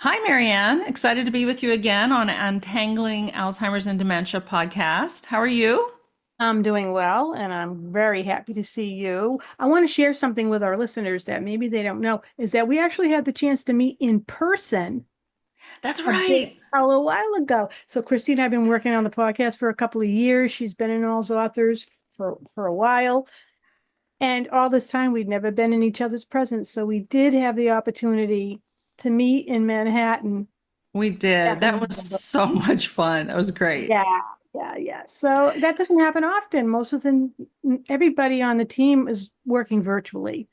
Hi, Marianne. Excited to be with you again on Untangling Alzheimer's and Dementia podcast. How are you? I'm doing well, and I'm very happy to see you. I want to share something with our listeners that maybe they don't know is that we actually had the chance to meet in person That's right. a little while ago. So Christy and I have been working on the podcast for a couple of years. She's been in All's Authors for a while. And all this time we'd never been in each other's presence. So we did have the opportunity to meet in Manhattan We did. back in That was November. so much fun. That was great. Yeah, yeah. So that doesn't happen often. Everybody on the team is working virtually.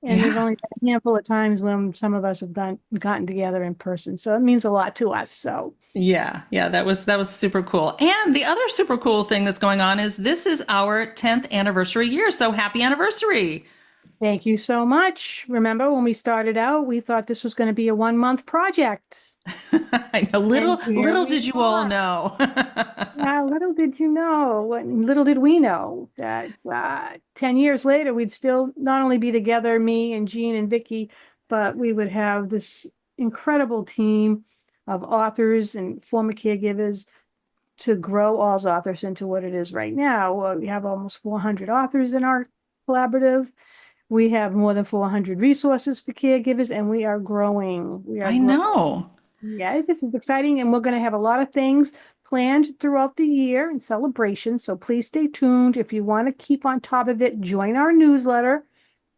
And there's Yeah. only been a handful of times when some of us have gotten together in person. So it means a lot to us. So Yeah. That was super cool. And the other super cool thing that's going on is this is our 10th anniversary year. So happy anniversary. thank you so much. Remember when we started out, we thought this was going to be a 1 month project. I know, And here little we did you all are. know. Yeah, little did you know, little did we know that 10 years later, we'd still not only be together, me and Jean and Vicky, but we would have this incredible team of authors and former caregivers to grow All's Authors into what it is right now. We have almost 400 authors in our collaborative. We have more than 400 resources for caregivers, and we are growing. We are I growing. know. Yeah, this is exciting, and we're going to have a lot of things planned throughout the year and celebrations. So please stay tuned. If you want to keep on top of it, join our newsletter.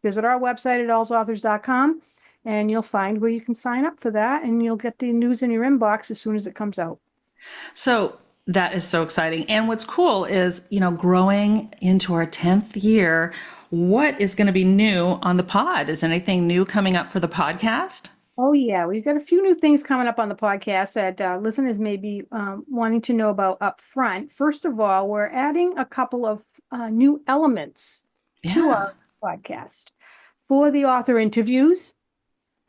Visit our website at allsauthors.com, and you'll find where you can sign up for that, and you'll get the news in your inbox as soon as it comes out. So that is so exciting. And what's cool is, growing into our 10th year, what is going to be new on the pod? Is anything new coming up for the podcast? Oh, yeah, we've got a few new things coming up on the podcast that listeners may be wanting to know about up front. First of all, we're adding a couple of new elements to Yeah. our podcast for the author interviews.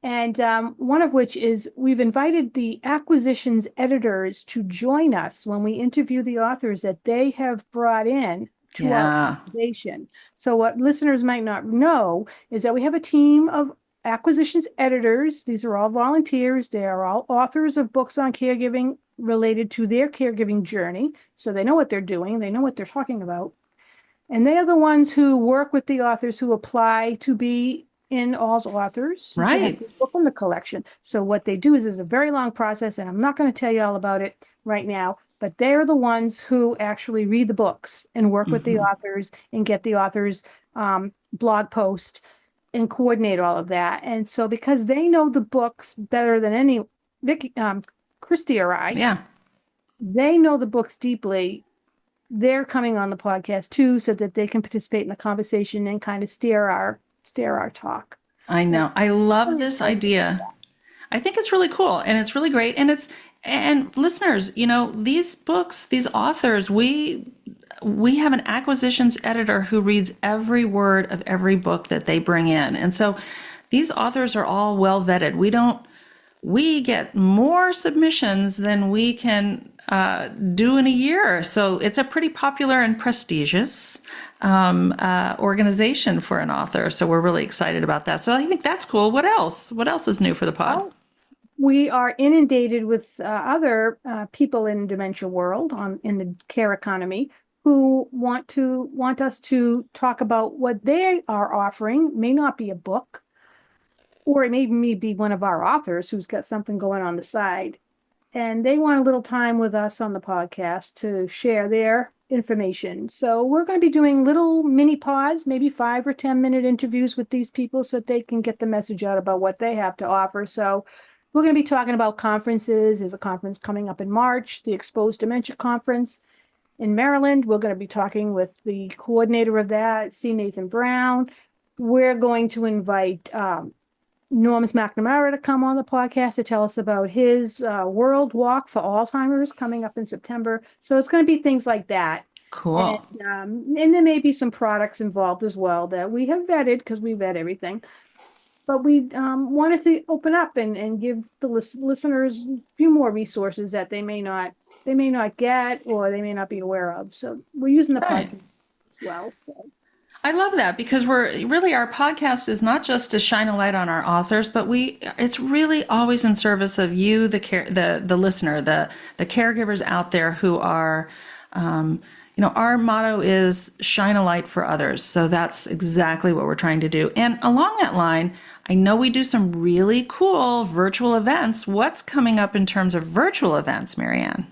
And one of which is we've invited the acquisitions editors to join us when we interview the authors that they have brought in to our Yeah. organization. So, what listeners might not know is that we have a team of acquisitions editors. These are all volunteers, they are all authors of books on caregiving related to their caregiving journey. So, they know what they're doing, they know what they're talking about. And they are the ones who work with the authors who apply to be in All's Authors to have Right. this book in the collection. So what they do is a very long process, and I'm not going to tell you all about it right now, but they're the ones who actually read the books and work with the Hmm. authors and get the authors blog post and coordinate all of that. And so because they know the books better than any Vicky, Christy or I, Yeah. they know the books deeply. They're coming on the podcast too, so that they can participate in the conversation and kind of steer our talk. I And know. I I'm love really this excited about idea. I think it's really cool and it's really great. And listeners, these books, these authors, we have an acquisitions editor who reads every word of every book that they bring in. And so these authors are all well vetted. We get more submissions than we can do in a year. So it's a pretty popular and prestigious organization for an author. So we're really excited about that. So I think that's cool. What else? What else is new for the pod? that. We are inundated with other people in dementia world in the care economy who want us to talk about what they are offering. May not be a book, or it may be one of our authors who's got something going on the side. And they want a little time with us on the podcast to share their information. So we're going to be doing little mini pods, maybe 5 or 10 minute interviews with these people so that they can get the message out about what they have to offer. So we're going to be talking about conferences. There's a conference coming up in March, the Exposed Dementia Conference in Maryland. We're going to be talking with the coordinator of that, C. Nathan Brown. We're going to invite Normus McNamara to come on the podcast to tell us about his World Walk for Alzheimer's coming up in September. So it's going to be things like that. And, Cool. and there may be some products involved as well that we have vetted because we vet everything. But we wanted to open up and give the listeners a few more resources that they may not get or they may not be aware of. So we're using the Right. podcast as well. So. I love that because we're really our podcast is not just to shine a light on our authors, but it's really always in service of you, the listener, the caregivers out there who are, our motto is shine a light for others. So that's exactly what we're trying to do. And along that line, I know we do some really cool virtual events. What's coming up in terms of virtual events, Marianne?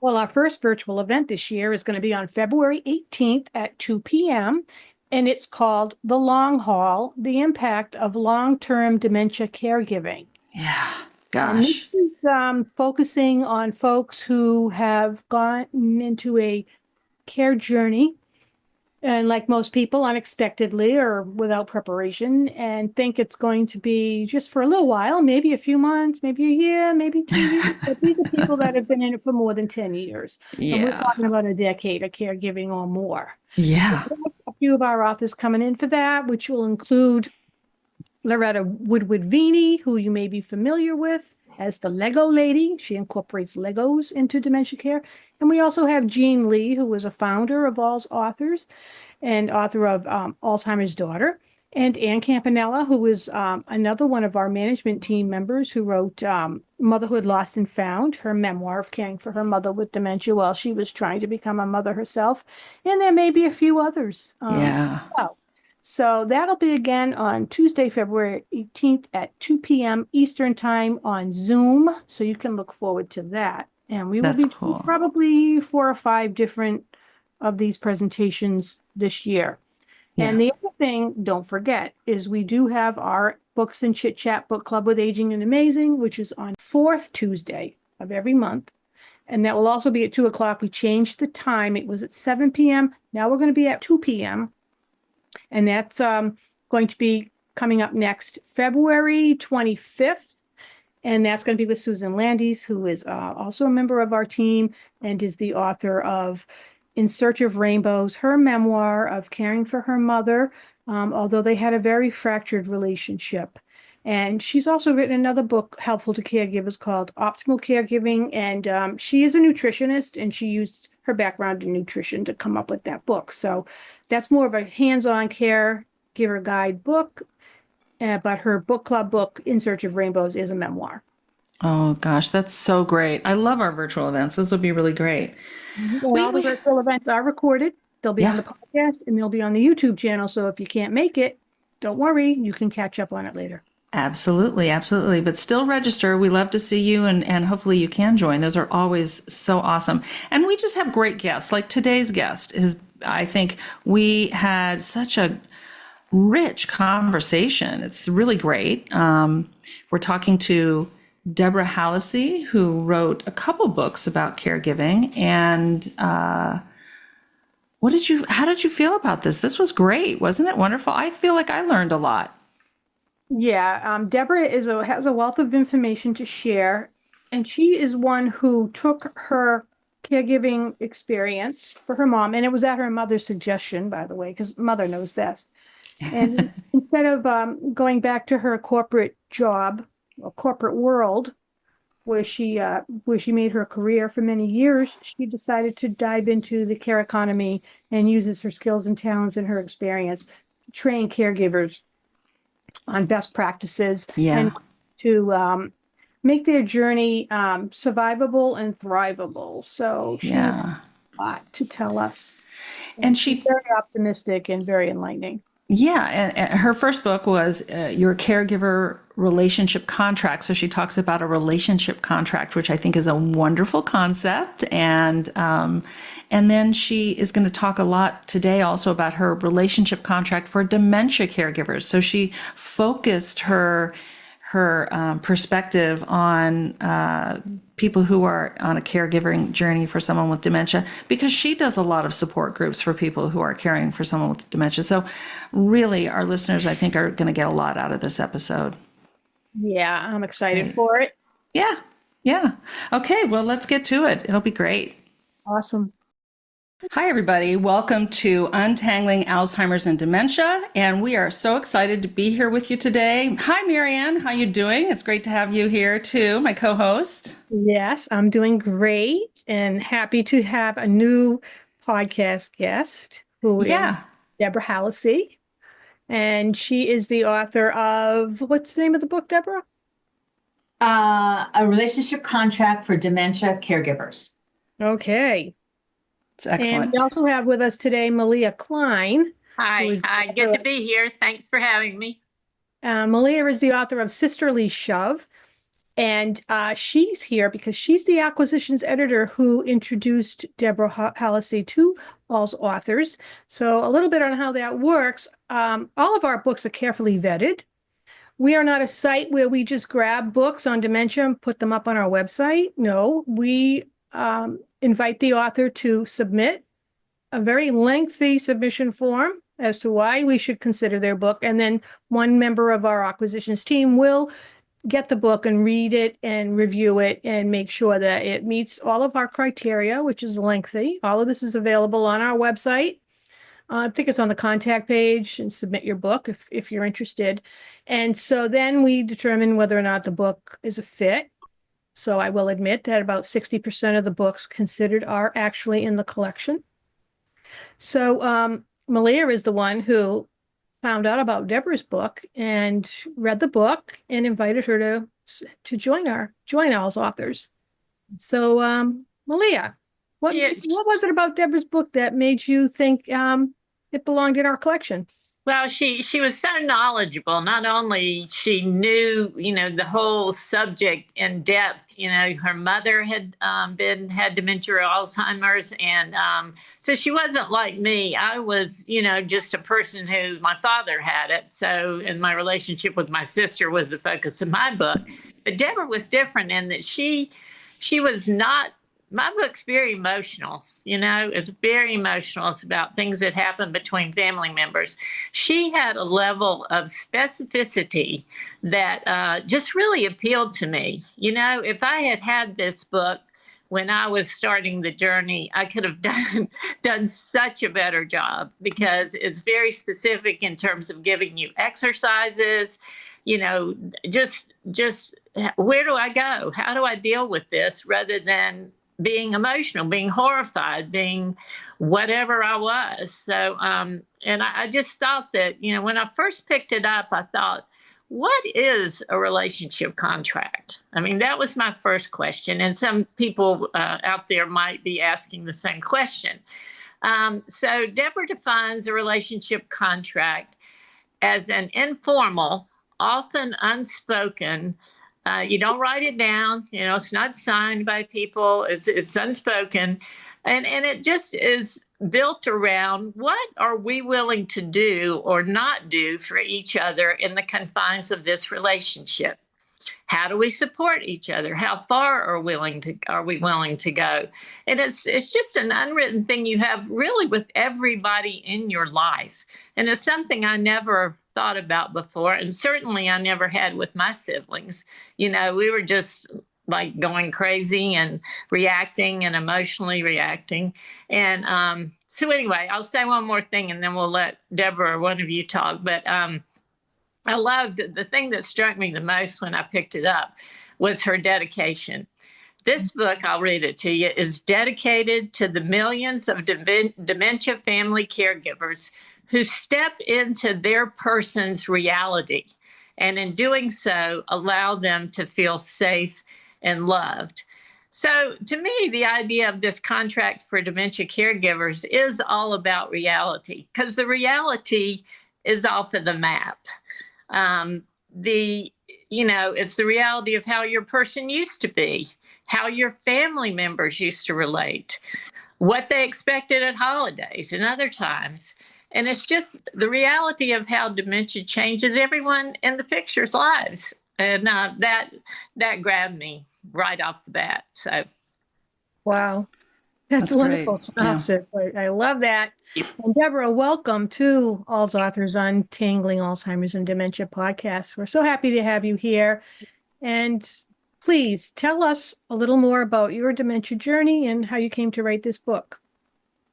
Well, our first virtual event this year is going to be on February 18th at 2 p.m. And it's called The Long Haul, The Impact of Long-Term Dementia Caregiving. Yeah, And gosh. this is focusing on folks who have gone into a care journey, and like most people, unexpectedly or without preparation, and think it's going to be just for a little while, maybe a few months, maybe a year, maybe 2 years. But these are people that have been in it for more than 10 years. And we're Yeah. talking about a decade of caregiving or more. So Yeah. we have a few of our authors coming in for that, which will include Loretta Woodward-Vini, who you may be familiar with as the Lego Lady. She incorporates Legos into dementia care. And we also have Jean Lee, who is a founder of All's Authors and author of Alzheimer's Daughter. And Ann Campanella, who is another one of our management team members who wrote Motherhood Lost and Found, her memoir of caring for her mother with dementia while she was trying to become a mother herself. And there may be a few others. Yeah. Well. So that'll be again on Tuesday, February 18th at 2 p.m. Eastern Time on Zoom. So you can look forward to that. And we will That's be doing cool. probably 4 or 5 different of these presentations this year. Yeah. And the other thing, don't forget, is we do have our Books and Chit Chat Book Club with Aging and Amazing, which is on 4th Tuesday of every month. And that will also be at 2 o'clock. We changed the time. It was at 7 p.m. Now we're going to be at 2 p.m. And that's going to be coming up next February 25th. And that's going to be with Susan Landis, who is also a member of our team and is the author of In Search of Rainbows, her memoir of caring for her mother, although they had a very fractured relationship. And she's also written another book helpful to caregivers called Optimal Caregiving. And she is a nutritionist, and she used her background in nutrition to come up with that book. So that's more of a hands-on caregiver guide book. But her book club book, In Search of Rainbows, is a memoir. Oh gosh, that's so great. I love our virtual events. Those will be really great. And We all the we virtual events are recorded. They'll be on yeah, the podcast and they'll be on the YouTube channel. So if you can't make it, don't worry, you can catch up on it later. absolutely, absolutely. But still register. We love to see you and hopefully you can join. Those are always so awesome. And we just have great guests. Like today's guest is I think we had such a rich conversation. It's really great. We're talking to Debra Hallisey, who wrote a couple books about caregiving. And how did you feel about this? This was great. Wasn't it wonderful? I feel like I learned a lot. Yeah, Deborah has a wealth of information to share, and she is one who took her caregiving experience for her mom, and it was at her mother's suggestion, by the way, because mother knows best. And instead of going back to her corporate job or corporate world, where she made her career for many years, she decided to dive into the care economy and uses her skills and talents and her experience to train caregivers on best practices Yeah. and to make their journey survivable and thrivable. So she has Yeah. a lot to tell us. And And she's she very optimistic and very enlightening. Yeah, and her first book was Your Caregiver Relationship Contract. So she talks about a relationship contract, which I think is a wonderful concept. And then she is going to talk a lot today also about her relationship contract for dementia caregivers. So she focused her perspective on people who are on a caregiving journey for someone with dementia, because she does a lot of support groups for people who are caring for someone with dementia. So really, our listeners, I think, are going to get a lot out of this episode. Yeah, I'm excited Great. for it. Yeah. Yeah. Okay. Well, let's get to it. It'll be great. Awesome. Hi, everybody. Welcome to Untangling Alzheimer's and Dementia. And we are so excited to be here with you today. Hi, Marianne. How you doing? It's great to have you here too, my co-host. Yes, I'm doing great and happy to have a new podcast guest who is Yeah. Debra Hallisey, and she is the author of, what's the name of the book, Deborah? A relationship contract for dementia caregivers. Okay. It's And excellent. we also have with us today Malia Klein. Hi, the hi, author good to of- be here. Thanks for having me. Malia is the author of Sisterly Shove. And she's here because she's the acquisitions editor who introduced Debra Hallisey to All's authors. So a little bit on how that works. All of our books are carefully vetted. We are not a site where we just grab books on dementia and put them up on our website. No, we invite the author to submit a very lengthy submission form as to why we should consider their book. And then one member of our acquisitions team will get the book and read it and review it and make sure that it meets all of our criteria, which is lengthy. All of this is available on our website. I think it's on the contact page, and submit your book if you're interested. And so then we determine whether or not the book is a fit. So I will admit that about 60% of the books considered are actually in the collection. So Malia is the one who found out about Deborah's book and read the book and invited her to join All's authors. So Malia, what Yeah. what was it about Deborah's book that made you think it belonged in our collection? Well, she was so knowledgeable. Not only she knew, the whole subject in depth. Her mother had had dementia or Alzheimer's, and so she wasn't like me. I was, just a person who my father had it. So, and my relationship with my sister was the focus of my book. But Deborah was different in that she was not. My book's very emotional, it's very emotional. It's about things that happen between family members. She had a level of specificity that just really appealed to me. If I had had this book when I was starting the journey, I could have done such a better job, because it's very specific in terms of giving you exercises, just where do I go? How do I deal with this, rather than being emotional, being horrified, being whatever I was. So, and I just thought that, when I first picked it up, I thought, what is a relationship contract? I mean, that was my first question. And some people out there might be asking the same question. So Deborah defines a relationship contract as an informal, often unspoken, you don't write it down, it's not signed by people, it's unspoken. And it just is built around what are we willing to do or not do for each other in the confines of this relationship. How do we support each other? How far are we willing to go? And it's just an unwritten thing you have really with everybody in your life. And it's something I never thought about before. And certainly I never had with my siblings. We were just like going crazy and reacting and emotionally reacting. And so anyway, I'll say one more thing and then we'll let Deborah or one of you talk. But I loved the thing that struck me the most when I picked it up was her dedication. This book, I'll read it to you, is dedicated to the millions of dementia family caregivers who step into their person's reality, and in doing so, allow them to feel safe and loved. So to me, the idea of this contract for dementia caregivers is all about reality, because the reality is off of the map. It's the reality of how your person used to be, how your family members used to relate, what they expected at holidays and other times. And it's just the reality of how dementia changes everyone in the picture's lives. And that grabbed me right off the bat. So, Wow. That's a wonderful great. synopsis. I love that. Yep. And Deborah, welcome to All's Authors Untangling Alzheimer's and Dementia podcast. We're so happy to have you here. And please tell us a little more about your dementia journey and how you came to write this book.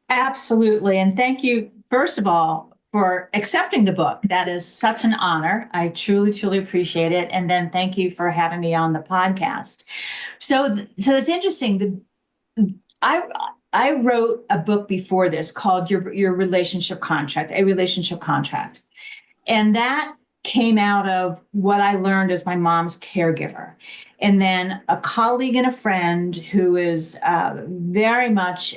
Absolutely. And thank you, first of all, for accepting the book. That is such an honor. I truly, truly appreciate it. And then thank you for having me on the podcast. So it's interesting. I wrote a book before this called Your Relationship Contract, A Relationship Contract. And that came out of what I learned as my mom's caregiver. And then a colleague and a friend who is very much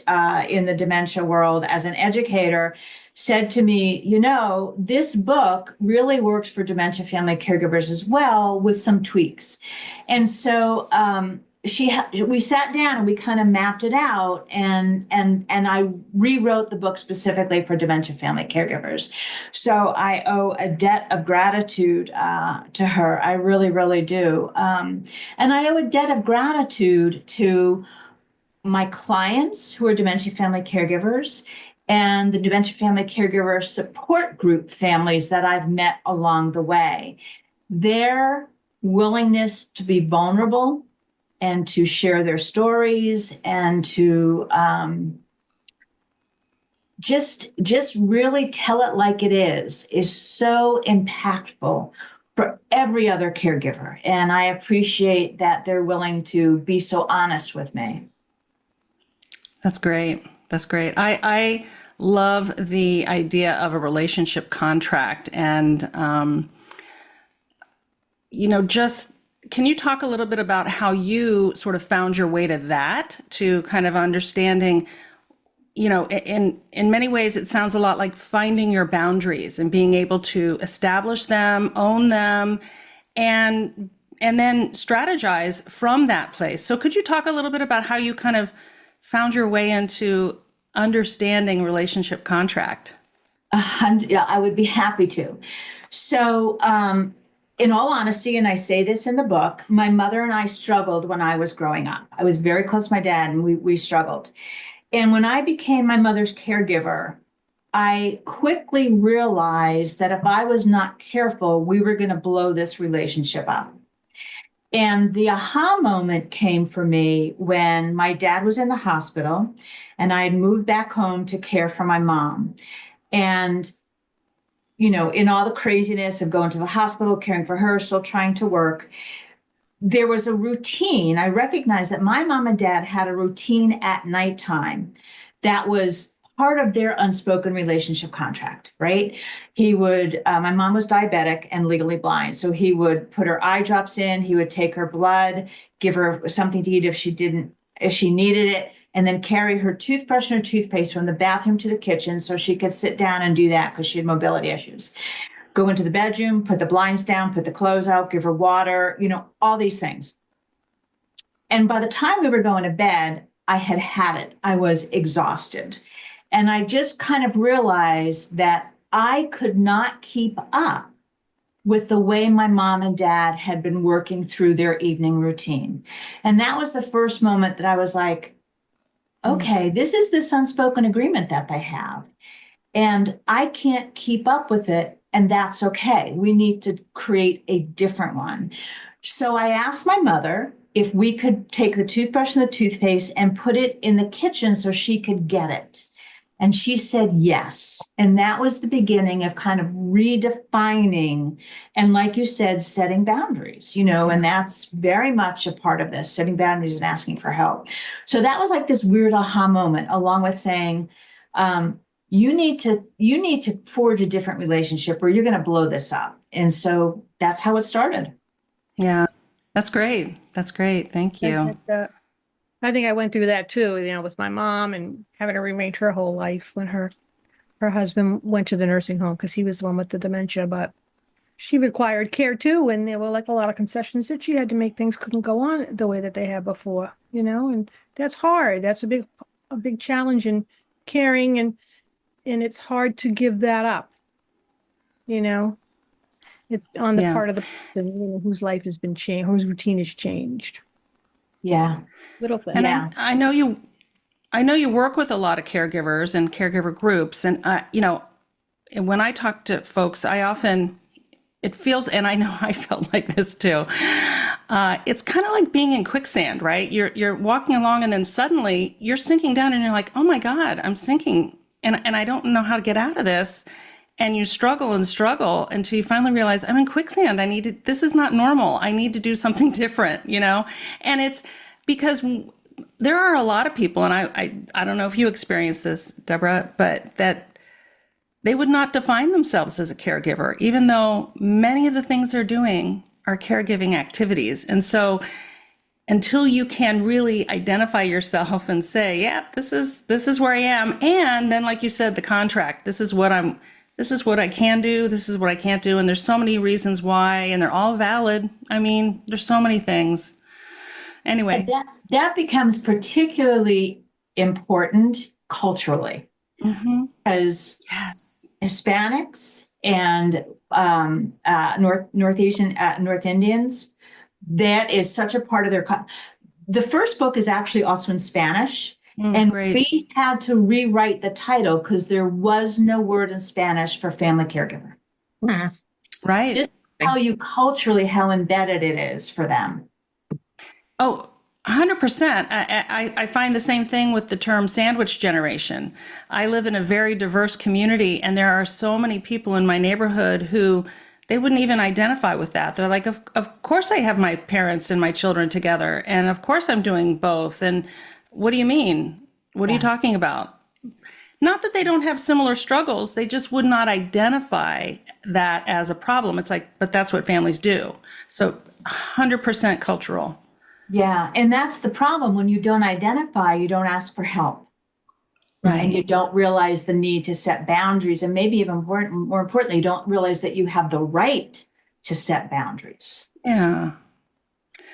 in the dementia world as an educator said to me, you know, this book really works for dementia family caregivers as well with some tweaks. And so we sat down and we kind of mapped it out, and I rewrote the book specifically for dementia family caregivers. So I owe a debt of gratitude to her. I really, really do. And I owe a debt of gratitude to my clients who are dementia family caregivers and the dementia family caregiver support group families that I've met along the way. Their willingness to be vulnerable and to share their stories and to just really tell it like it is so impactful for every other caregiver. And I appreciate that they're willing to be so honest with me. That's great. That's great. I love the idea of a relationship contract. And, just can you talk a little bit about how you sort of found your way to that, to kind of understanding, in many ways, it sounds a lot like finding your boundaries and being able to establish them, own them, and then strategize from that place. So could you talk a little bit about how you kind of found your way into understanding relationship contract? Yeah, I would be happy to. So, in all honesty, and I say this in the book, my mother and I struggled when I was growing up. I was very close to my dad, and we struggled. And when I became my mother's caregiver, I quickly realized that if I was not careful, we were going to blow this relationship up. And the aha moment came for me when my dad was in the hospital and I had moved back home to care for my mom. And, in all the craziness of going to the hospital, caring for her, still trying to work, there was a routine. I recognized that my mom and dad had a routine at nighttime that was part of their unspoken relationship contract, right? My mom was diabetic and legally blind. So he would put her eye drops in, he would take her blood, give her something to eat if she needed it, and then carry her toothbrush and her toothpaste from the bathroom to the kitchen so she could sit down and do that because she had mobility issues. Go into the bedroom, put the blinds down, put the clothes out, give her water, all these things. And by the time we were going to bed, I had it. I was exhausted. And I just kind of realized that I could not keep up with the way my mom and dad had been working through their evening routine. And that was the first moment that I was like, okay, this is this unspoken agreement that they have. And I can't keep up with it. And that's okay. We need to create a different one. So I asked my mother if we could take the toothbrush and the toothpaste and put it in the kitchen so she could get it. And she said yes. And that was the beginning of kind of redefining and, like you said, setting boundaries, and that's very much a part of this, setting boundaries and asking for help. So that was like this weird aha moment, along with saying, you need to forge a different relationship or you're going to blow this up. And so that's how it started. Yeah, that's great. That's great. Thank you. I think I went through that too, with my mom and having to remain her whole life when her husband went to the nursing home because he was the one with the dementia, but she required care too. And there were like a lot of concessions that she had to make. Things couldn't go on the way that they had before, and that's hard. That's a big challenge in caring, and it's hard to give that up, it's on the part of the person, whose life has been changed, whose routine has changed. Yeah. Little thing. And Yeah. I know you work with a lot of caregivers and caregiver groups. And, when I talk to folks, it feels, and I know I felt like this too. It's kind of like being in quicksand, right? You're walking along and then suddenly you're sinking down and you're like, oh my God, I'm sinking. And I don't know how to get out of this. And you struggle and struggle until you finally realize I'm in quicksand. This is not normal. I need to do something different, And it's because there are a lot of people, and I don't know if you experienced this, Deborah, but that they would not define themselves as a caregiver, even though many of the things they're doing are caregiving activities. And so until you can really identify yourself and say, yeah, this is where I am. And then, like you said, the contract, this is what I can do, this is what I can't do. And there's so many reasons why, and they're all valid. I mean, there's so many things. Anyway. That becomes particularly important culturally, because Yes. Hispanics and North Indians, that is such a part of their. The first book is actually also in Spanish, and Great. we had to rewrite the title because there was no word in Spanish for family caregiver. Right. Just tell you culturally how embedded it is for them. Oh, 100%. I find the same thing with the term sandwich generation. I live in a very diverse community, and there are so many people in my neighborhood who they wouldn't even identify with that. They're like, of course I have my parents and my children together, and of course I'm doing both. And what do you mean? What are you talking about? Not that they don't have similar struggles, they just would not identify that as a problem. It's like, but that's what families do. So 100% cultural. Yeah, and that's the problem. When you don't identify, you don't ask for help. Right. And you don't realize the need to set boundaries. And maybe even more importantly, you don't realize that you have the right to set boundaries. Yeah.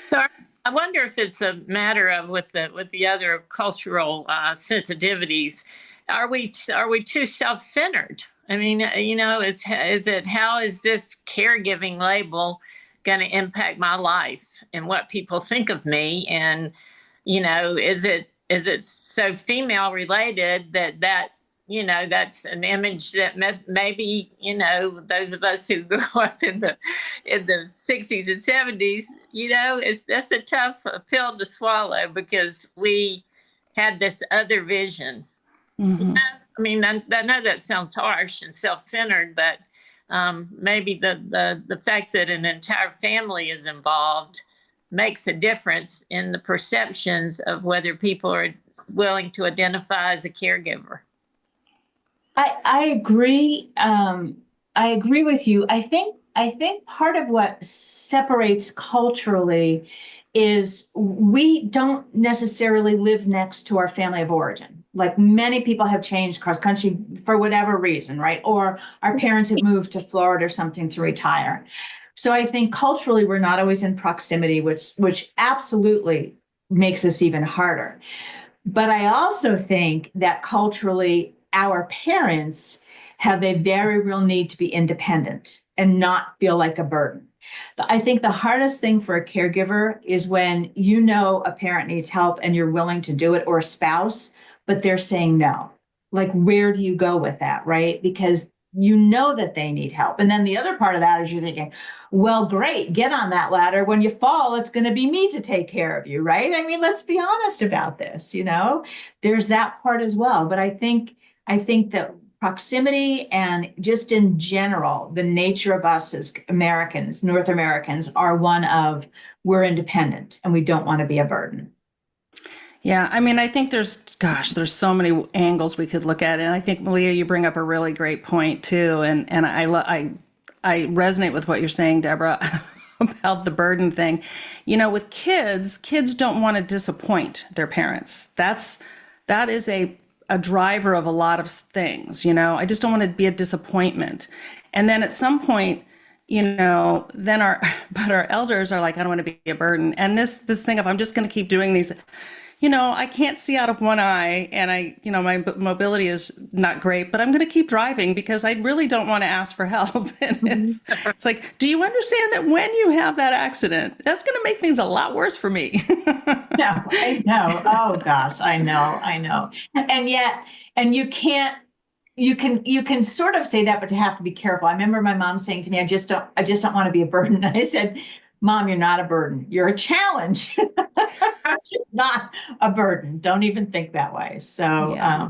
So I wonder if it's a matter of with the other cultural sensitivities, are we too self-centered? I mean, is it, how is this caregiving label going to impact my life and what people think of me? And, is it so female related that that's an image that maybe, those of us who grew up in the 60s and 70s, that's a tough pill to swallow because we had this other vision. I mean, I know that sounds harsh and self-centered, but maybe the fact that an entire family is involved makes a difference in the perceptions of whether people are willing to identify as a caregiver. I agree. I agree with you. I think part of what separates culturally is we don't necessarily live next to our family of origin. Like many people have changed cross country for whatever reason, right? Or our parents have moved to Florida or something to retire. So I think culturally we're not always in proximity, which absolutely makes this even harder. But I also think that culturally our parents have a very real need to be independent and not feel like a burden. I think the hardest thing for a caregiver is when a parent needs help and you're willing to do it, or a spouse, but they're saying no. Like, where do you go with that, right? Because you know that they need help. And then the other part of that is you're thinking, well, great, get on that ladder. When you fall, it's going to be me to take care of you, right? I mean, let's be honest about this, there's that part as well. But I think that proximity and just in general, the nature of us as Americans, North Americans, are one of we're independent and we don't want to be a burden. Yeah, I mean, I think there's so many angles we could look at, and I think, Malia, you bring up a really great point too, and I resonate with what you're saying, Deborah, about the burden thing. With kids don't want to disappoint their parents. That is a driver of a lot of things. I just don't want to be a disappointment. And then at some point, then our elders are like, I don't want to be a burden. And this thing of, I'm just going to keep doing these. I can't see out of one eye, and my mobility is not great, but I'm going to keep driving because I really don't want to ask for help. And it's like, do you understand that when you have that accident, that's going to make things a lot worse for me? No, I know. Oh gosh, I know. And yet, you can sort of say that, but you have to be careful. I remember my mom saying to me, I just don't want to be a burden. And I said, Mom, you're not a burden. You're a challenge. You're not a burden. Don't even think that way. So, Yeah.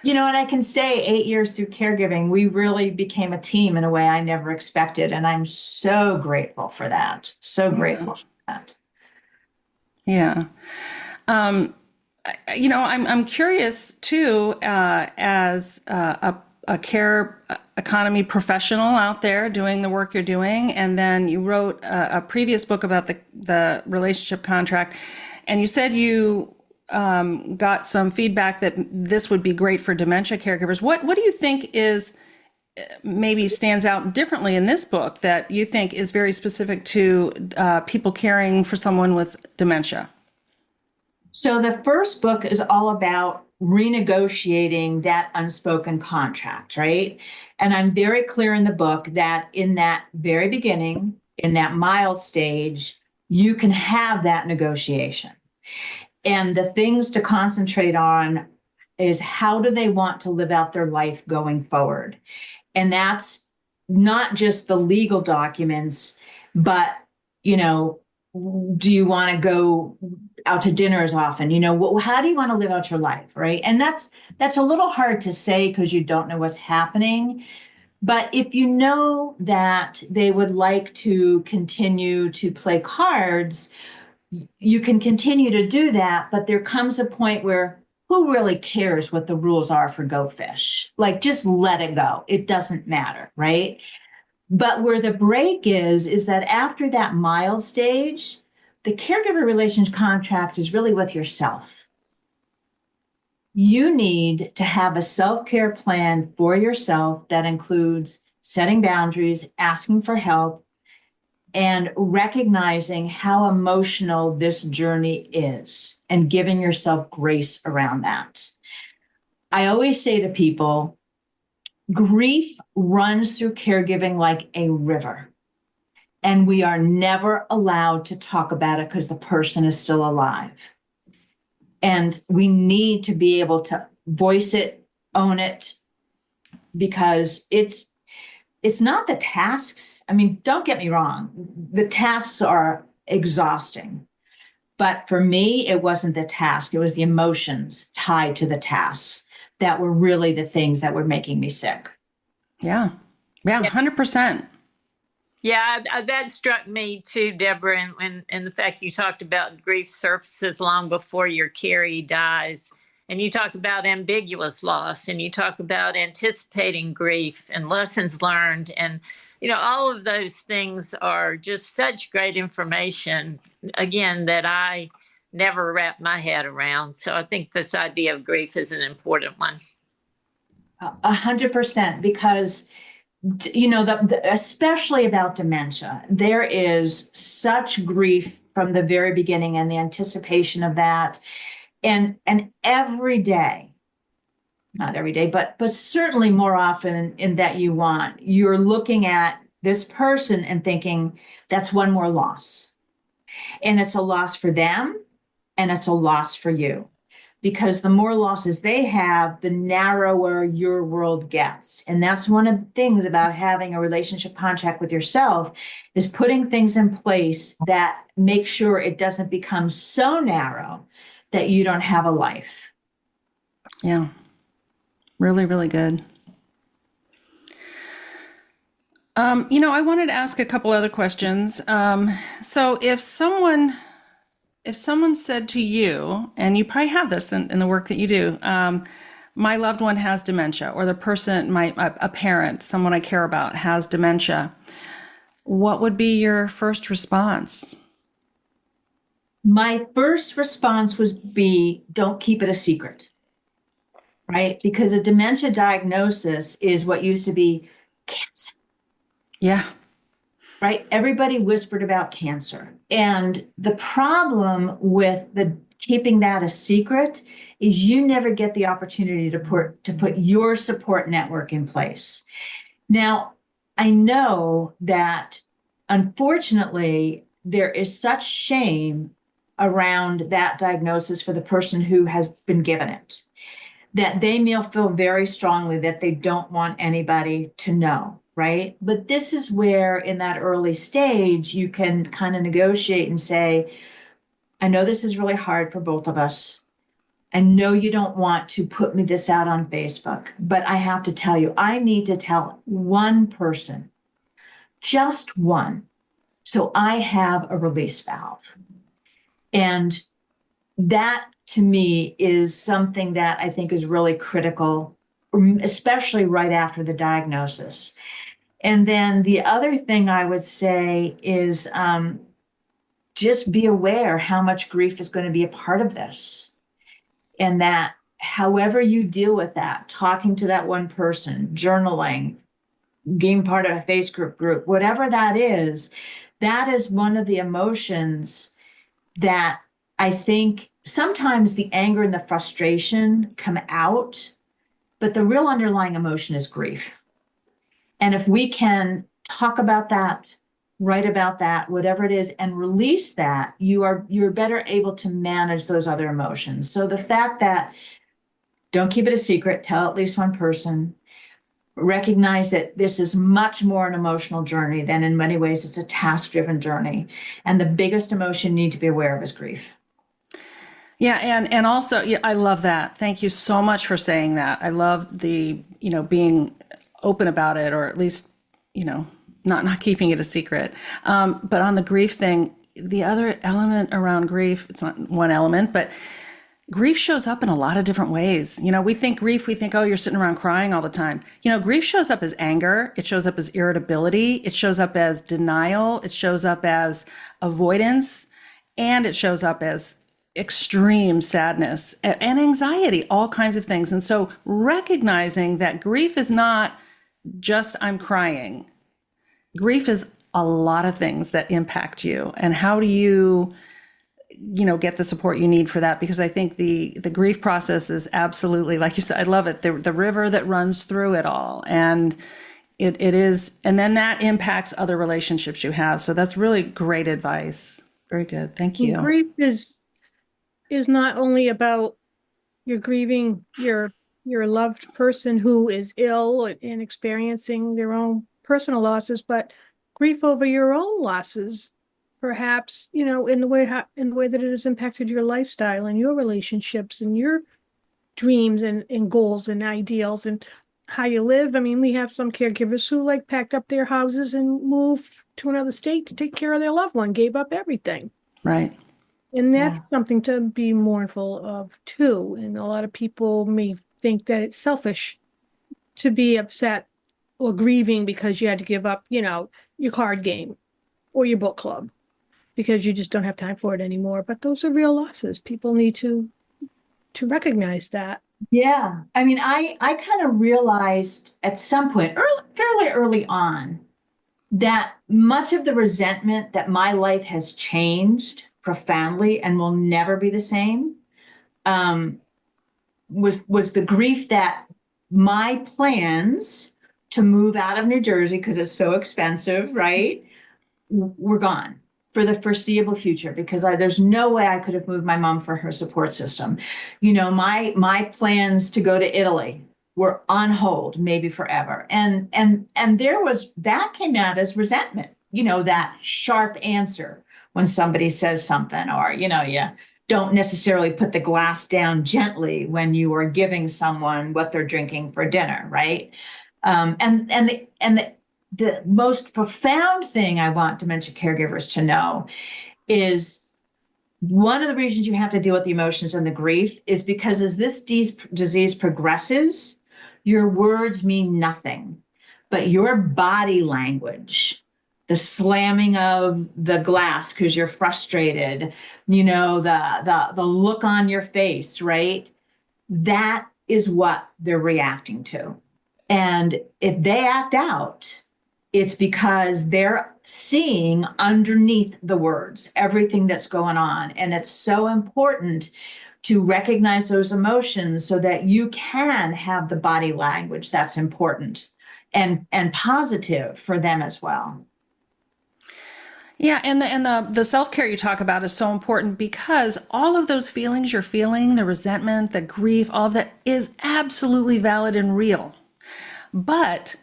and I can say 8 years through caregiving, we really became a team in a way I never expected. And I'm so grateful for that. So grateful for that. Yeah. I'm curious too, as a care economy professional out there doing the work you're doing, and then you wrote a previous book about the relationship contract, and you said you got some feedback that this would be great for dementia caregivers. What do you think is maybe stands out differently in this book that you think is very specific to people caring for someone with dementia? So the first book is all about renegotiating that unspoken contract, right? And I'm very clear in the book that in that very beginning, in that mild stage, you can have that negotiation. And the things to concentrate on is how do they want to live out their life going forward? And that's not just the legal documents, but, do you want to go out to dinner as often? How do you want to live out your life, right? And that's a little hard to say because you don't know what's happening. But if you know that they would like to continue to play cards, you can continue to do that. But there comes a point where who really cares what the rules are for Go Fish? Like, just let it go. It doesn't matter, right? But where the break is that after that mild stage, the caregiver relationship contract is really with yourself. You need to have a self-care plan for yourself that includes setting boundaries, asking for help, and recognizing how emotional this journey is and giving yourself grace around that. I always say to people, grief runs through caregiving like a river, and we are never allowed to talk about it because the person is still alive. And we need to be able to voice it, own it, because it's not the tasks. I mean, don't get me wrong. The tasks are exhausting. But for me, it wasn't the task. It was the emotions tied to the tasks that were really the things that were making me sick. Yeah. Yeah, 100%. Yeah, that struck me too, Deborah, and the fact you talked about grief surfaces long before your carrie dies. And you talk about ambiguous loss, and you talk about anticipating grief and lessons learned. And, all of those things are just such great information, again, that I never wrapped my head around. So I think this idea of grief is an important one. 100%, because especially about dementia, there is such grief from the very beginning and the anticipation of that. And every day, not every day, but certainly more often in that you're looking at this person and thinking that's one more loss. And it's a loss for them, and it's a loss for you. Because the more losses they have, the narrower your world gets. And that's one of the things about having a relationship contract with yourself, is putting things in place that make sure it doesn't become so narrow that you don't have a life. Yeah. Really, really good. I wanted to ask a couple other questions. So if someone said to you, and you probably have this in the work that you do, my loved one has dementia, or the person, a parent, someone I care about has dementia, what would be your first response? My first response would be, don't keep it a secret, right? Because a dementia diagnosis is what used to be cancer. Yeah. Right? Everybody whispered about cancer. And the problem with keeping that a secret is you never get the opportunity to put your support network in place. Now, I know that unfortunately there is such shame around that diagnosis for the person who has been given it, that they may feel very strongly that they don't want anybody to know. Right? But this is where in that early stage, you can kind of negotiate and say, I know this is really hard for both of us. I know you don't want to put this out on Facebook, but I have to tell you, I need to tell one person, just one, so I have a release valve. And that to me is something that I think is really critical, especially right after the diagnosis. And then the other thing I would say is just be aware how much grief is going to be a part of this. And that however you deal with that, talking to that one person, journaling, being part of a Facebook group, whatever that is one of the emotions that I think sometimes the anger and the frustration come out, but the real underlying emotion is grief. And if we can talk about that, write about that, whatever it is, and release that, you're better able to manage those other emotions. So the fact that don't keep it a secret, tell at least one person, recognize that this is much more an emotional journey than in many ways it's a task-driven journey. And the biggest emotion you need to be aware of is grief. Yeah, and also, yeah, I love that. Thank you so much for saying that. I love the, being open about it, or at least, not keeping it a secret. But on the grief thing, the other element around grief, it's not one element, but grief shows up in a lot of different ways. We think grief, oh, you're sitting around crying all the time. Grief shows up as anger. It shows up as irritability. It shows up as denial. It shows up as avoidance. And it shows up as extreme sadness and anxiety, all kinds of things. And so recognizing that grief is not just I'm crying. Grief is a lot of things that impact you. And how do you get the support you need for that? Because I think the grief process is absolutely, like you said, I love it, the river that runs through it all. And it is, and then that impacts other relationships you have. So that's really great advice. Very good. Thank you. Grief is not only about you're grieving your loved person who is ill and experiencing their own personal losses, but grief over your own losses, perhaps, in the way that it has impacted your lifestyle and your relationships and your dreams and goals and ideals and how you live. I mean, we have some caregivers who packed up their houses and moved to another state to take care of their loved one, gave up everything. Right. And that's something to be mournful of too. And a lot of people may think that it's selfish to be upset or grieving because you had to give up, your card game or your book club because you just don't have time for it anymore. But those are real losses. People need to recognize that. Yeah. I mean, I kind of realized at some point, fairly early on, that much of the resentment that my life has changed profoundly and will never be the same was the grief that my plans to move out of New Jersey, because it's so expensive, right, were gone for the foreseeable future, because there's no way I could have moved my mom for her support system. My plans to go to Italy were on hold, maybe forever. And that came out as resentment, that sharp answer when somebody says something, or, you don't necessarily put the glass down gently when you are giving someone what they're drinking for dinner, right? The most profound thing I want dementia caregivers to know is one of the reasons you have to deal with the emotions and the grief is because as this disease progresses, your words mean nothing, but your body language, the slamming of the glass because you're frustrated, the look on your face, right? That is what they're reacting to. And if they act out, it's because they're seeing underneath the words everything that's going on. And it's so important to recognize those emotions so that you can have the body language that's important and positive for them as well. Yeah, and the self-care you talk about is so important because all of those feelings you're feeling, the resentment, the grief, all of that is absolutely valid and real. But,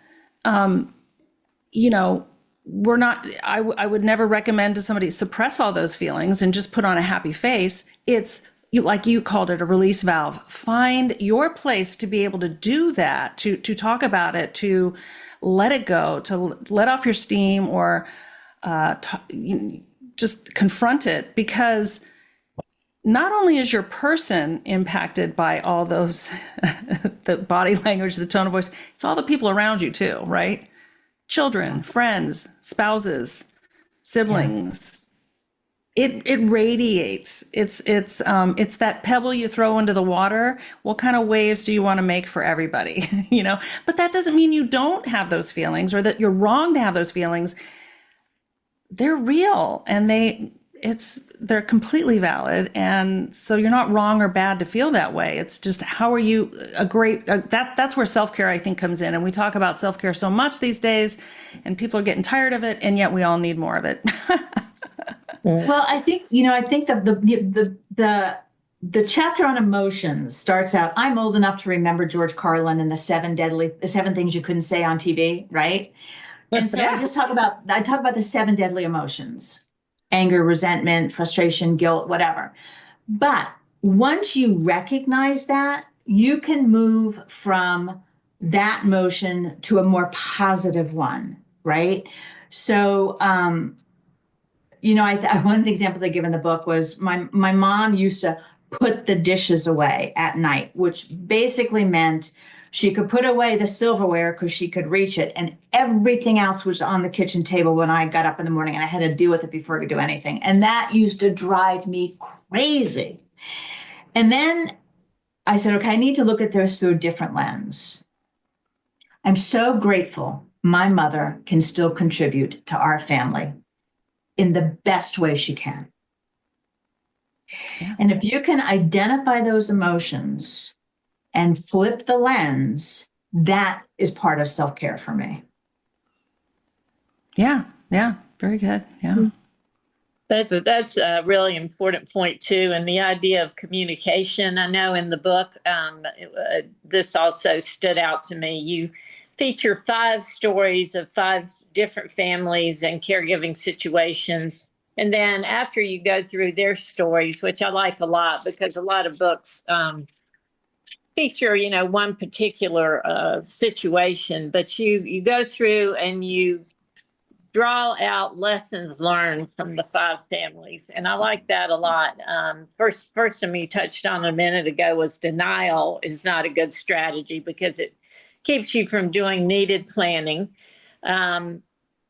we're not, I would never recommend to somebody suppress all those feelings and just put on a happy face. It's like you called it, a release valve. Find your place to be able to do that, to talk about it, to let it go, to let off your steam, or just confront it, because not only is your person impacted by all those, the body language, the tone of voice, it's all the people around you too, right? Children, friends, spouses, siblings. It radiates. It's that pebble you throw into the water. What kind of waves do you want to make for everybody? You know, but that doesn't mean you don't have those feelings or that you're wrong to have those feelings. They're real, and they're completely valid. And so you're not wrong or bad to feel that way. It's just, how are you that's where self-care, I think, comes in. And we talk about self-care so much these days, and people are getting tired of it, and yet we all need more of it. Well, I think of the chapter on emotions starts out, I'm old enough to remember George Carlin and the seven things you couldn't say on TV, right? And so I talk about the 7 deadly emotions: anger, resentment, frustration, guilt, whatever. But once you recognize that, you can move from that emotion to a more positive one, right? So, one of the examples I give in the book was my mom used to put the dishes away at night, which basically meant she could put away the silverware because she could reach it, and everything else was on the kitchen table when I got up in the morning, and I had to deal with it before I could do anything. And that used to drive me crazy. And then I said, okay, I need to look at this through a different lens. I'm so grateful my mother can still contribute to our family in the best way she can. Yeah. And if you can identify those emotions and flip the lens, that is part of self-care for me. Yeah. Very good. Yeah. That's a really important point too, and the idea of communication. I know in the book, this also stood out to me. You feature 5 stories of 5 different families and caregiving situations, and then after you go through their stories, which I like a lot because a lot of books feature, one particular situation, but you go through and you draw out lessons learned from the 5 families. And I like that a lot. First thing you touched on a minute ago was denial is not a good strategy because it keeps you from doing needed planning.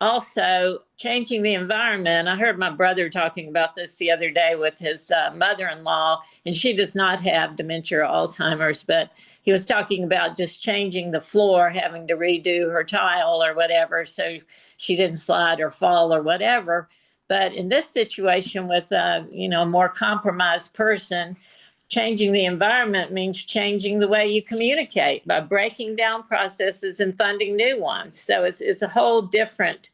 Also, changing the environment. I heard my brother talking about this the other day with his mother-in-law, and she does not have dementia or Alzheimer's, but he was talking about just changing the floor, having to redo her tile or whatever, so she didn't slide or fall or whatever. But in this situation with a more compromised person, changing the environment means changing the way you communicate by breaking down processes and funding new ones. So it's a whole different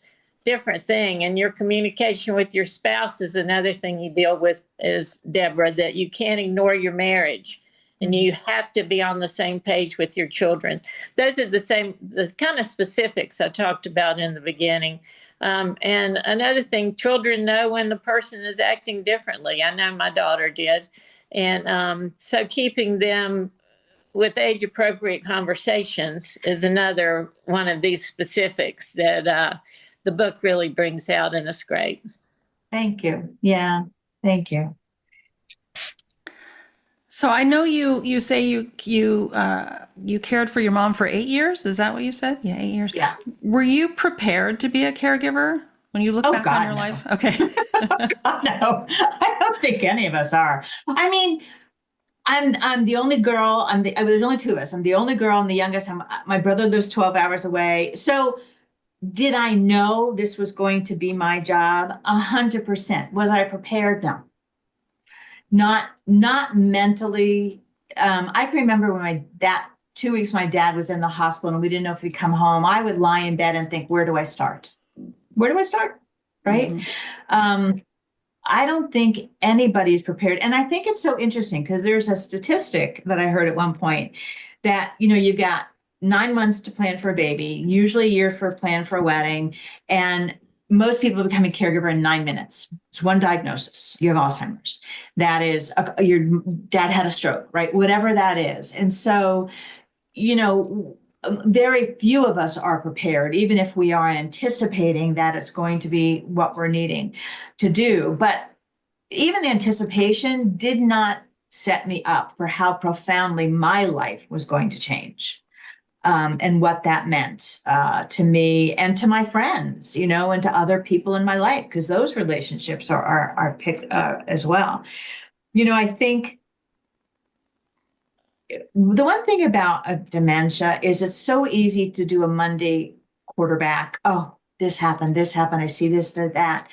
thing. And your communication with your spouse is another thing you deal with, is Deborah, that you can't ignore your marriage. And you have to be on the same page with your children. Those are the kind of specifics I talked about in the beginning. And another thing, children know when the person is acting differently. I know my daughter did. And so keeping them with age-appropriate conversations is another one of these specifics that the book really brings out, and it's great. Thank you. Yeah, thank you. So I know you say you cared for your mom for 8 years. Is that what you said? Yeah, 8 years. Yeah. Were you prepared to be a caregiver when you look back on your life? Okay. No, I don't think any of us are. I mean, I'm the only girl. There's only 2 of us. I'm the only girl. I'm the youngest. My brother lives 12 hours away. So did I know this was going to be my job? 100%. Was I prepared? No. Not mentally. I can remember when 2 weeks my dad was in the hospital and we didn't know if he'd come home. I would lie in bed and think, where do I start? Where do I start? Right? Mm-hmm. I don't think anybody's prepared. And I think it's so interesting because there's a statistic that I heard at one point that, you've got 9 months to plan for a baby, usually a year for a plan for a wedding. And most people become a caregiver in 9 minutes. It's one diagnosis. You have Alzheimer's. That is, your dad had a stroke, right? Whatever that is. And so, very few of us are prepared, even if we are anticipating that it's going to be what we're needing to do. But even the anticipation did not set me up for how profoundly my life was going to change. And what that meant to me and to my friends, you know, and to other people in my life, because those relationships are picked as well. You know, I think the one thing about a dementia is it's so easy to do a Monday quarterback. Oh, this happened, I see this, that.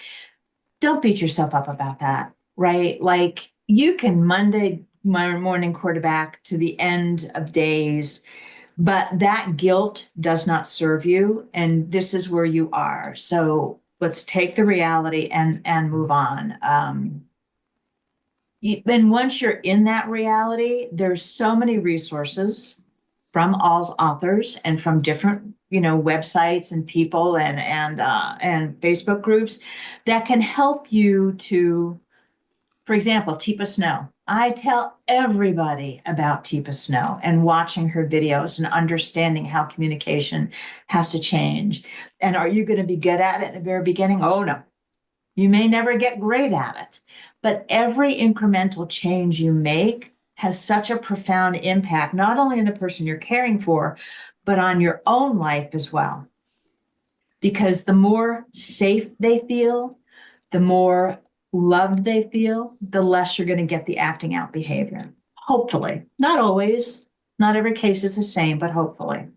Don't beat yourself up about that, right? Like you can Monday morning quarterback to the end of days, but that guilt does not serve you. And this is where you are. So let's take the reality and move on. Then once you're in that reality, there's so many resources from all authors and from different, you know, websites and people and Facebook groups that can help you to, for example, Teepa Snow. I tell everybody about Teepa Snow and watching her videos and understanding how communication has to change. And are you going to be good at it at the very beginning? Oh, no. You may never get great at it, but every incremental change you make has such a profound impact, not only on the person you're caring for, but on your own life as well. Because the more safe they feel, the more loved they feel, the less you're going to get the acting out behavior. Hopefully. Not always. Not every case is the same, but hopefully.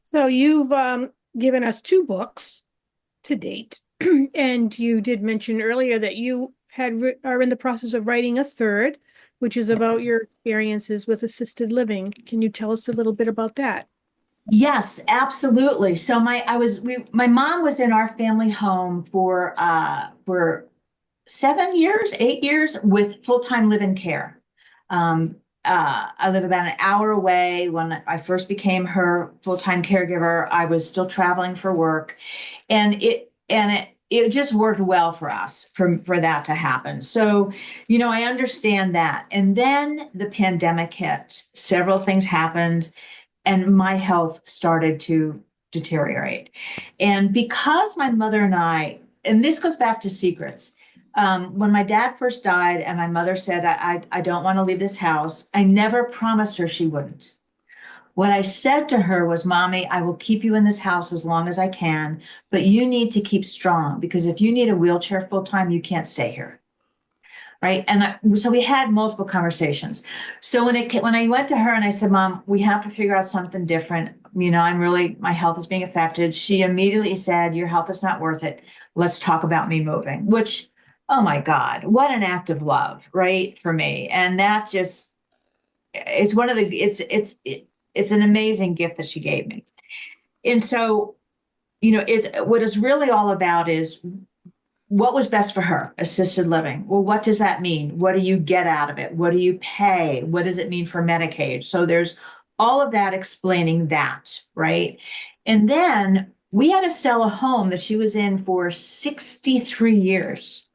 So you've given us 2 books to date, and you did mention earlier that you are in the process of writing a 3rd, which is about your experiences with assisted living. Can you tell us a little bit about that? Yes, absolutely. So my mom was in our family home for 7 years, 8 years with full-time live-in care. I live about an hour away. When I first became her full-time caregiver, I was still traveling for work, and it just worked well for us for that to happen. So, you know, I understand that. And then the pandemic hit. Several things happened, and my health started to deteriorate. And because my mother and I, and this goes back to secrets, when my dad first died and my mother said, I don't want to leave this house, I never promised her she wouldn't. What I said to her was, Mommy, I will keep you in this house as long as I can, but you need to keep strong, because if you need a wheelchair full time, you can't stay here. Right. And so we had multiple conversations. So when I went to her and I said, Mom, we have to figure out something different. You know, my health is being affected. She immediately said, your health is not worth it. Let's talk about me moving, which, oh my God, what an act of love, right, for me. And that just, it's one of the, it's an amazing gift that she gave me. And so, you know, what it's really all about is what was best for her, assisted living. Well, what does that mean? What do you get out of it? What do you pay? What does it mean for Medicaid? So there's all of that explaining that, right? And then we had to sell a home that she was in for 63 years.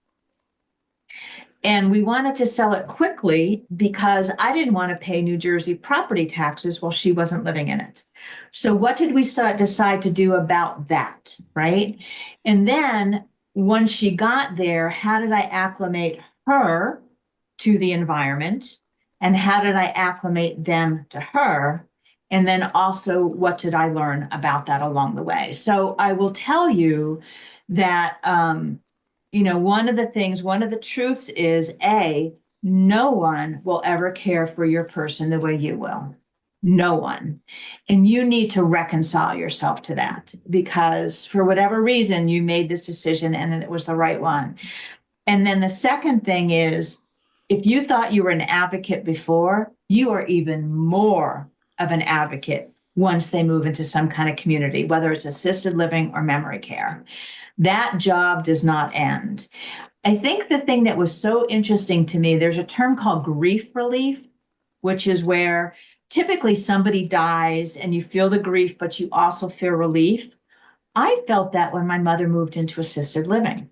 And we wanted to sell it quickly because I didn't want to pay New Jersey property taxes while she wasn't living in it. So what did we decide to do about that, right? And then once she got there, how did I acclimate her to the environment? And how did I acclimate them to her? And then also, what did I learn about that along the way? So I will tell you that, you know, one of the truths is, no one will ever care for your person the way you will. No one. And you need to reconcile yourself to that, because for whatever reason, you made this decision and it was the right one. And then the second thing is, if you thought you were an advocate before, you are even more of an advocate once they move into some kind of community, whether it's assisted living or memory care. That job does not end. I think the thing that was so interesting to me, there's a term called grief relief, which is where typically somebody dies and you feel the grief, but you also feel relief. I felt that when my mother moved into assisted living.